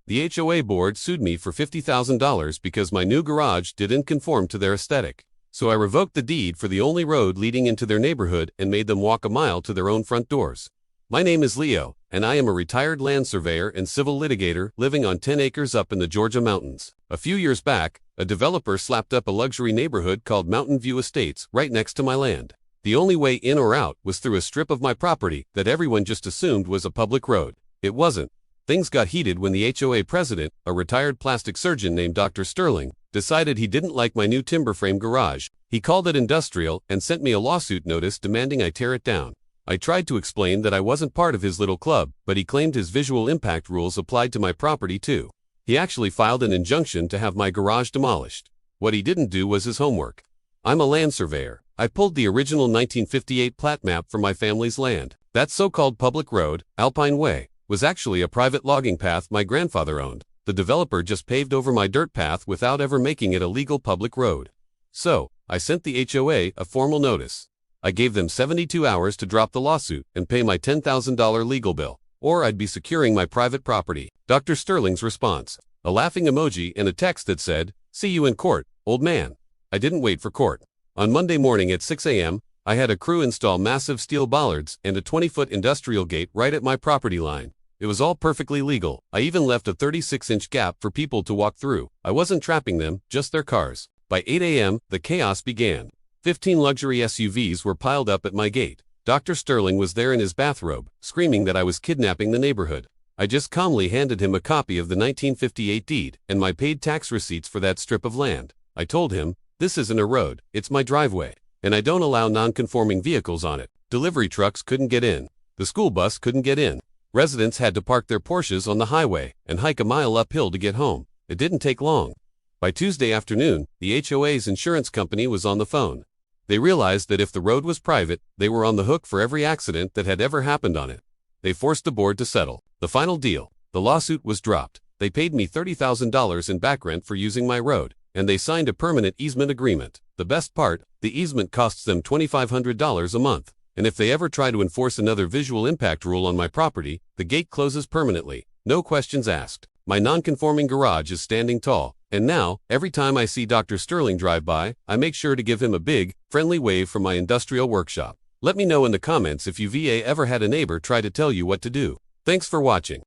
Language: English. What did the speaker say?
The HOA board sued me for $50,000 because my new garage didn't conform to their aesthetic. So I revoked the deed for the only road leading into their neighborhood and made them walk a mile to their own front doors. My name is Leo, and I am a retired land surveyor and civil litigator living on 10 acres up in the Georgia mountains. A few years back, a developer slapped up a luxury neighborhood called Mountain View Estates right next to my land. The only way in or out was through a strip of my property that everyone just assumed was a public road. It wasn't. Things got heated when the HOA president, a retired plastic surgeon named Dr. Sterling, decided he didn't like my new timber frame garage. He called it industrial and sent me a lawsuit notice demanding I tear it down. I tried to explain that I wasn't part of his little club, but he claimed his visual impact rules applied to my property too. He actually filed an injunction to have my garage demolished. What he didn't do was his homework. I'm a land surveyor. I pulled the original 1958 plat map for my family's land. That so-called public road, Alpine Way, was actually a private logging path my grandfather owned. The developer just paved over my dirt path without ever making it a legal public road. So, I sent the HOA a formal notice. I gave them 72 hours to drop the lawsuit and pay my $10,000 legal bill, or I'd be securing my private property. Dr. Sterling's response: a laughing emoji and a text that said, "See you in court, old man." I didn't wait for court. On Monday morning at 6 a.m., I had a crew install massive steel bollards and a 20-foot industrial gate right at my property line. It was all perfectly legal. I even left a 36-inch gap for people to walk through. I wasn't trapping them, just their cars. By 8 a.m., the chaos began. 15 luxury SUVs were piled up at my gate. Dr. Sterling was there in his bathrobe, screaming that I was kidnapping the neighborhood. I just calmly handed him a copy of the 1958 deed and my paid tax receipts for that strip of land. I told him, "This isn't a road, it's my driveway, and I don't allow non-conforming vehicles on it." Delivery trucks couldn't get in. The school bus couldn't get in. Residents had to park their Porsches on the highway and hike a mile uphill to get home. It didn't take long. By Tuesday afternoon, the HOA's insurance company was on the phone. They realized that if the road was private, they were on the hook for every accident that had ever happened on it. They forced the board to settle. The final deal: the lawsuit was dropped. They paid me $30,000 in back rent for using my road, and they signed a permanent easement agreement. The best part: the easement costs them $2,500 a month. And if they ever try to enforce another visual impact rule on my property, the gate closes permanently. No questions asked. My non-conforming garage is standing tall, and now, every time I see Dr. Sterling drive by, I make sure to give him a big, friendly wave from my industrial workshop. Let me know in the comments if you've ever had a neighbor try to tell you what to do. Thanks for watching.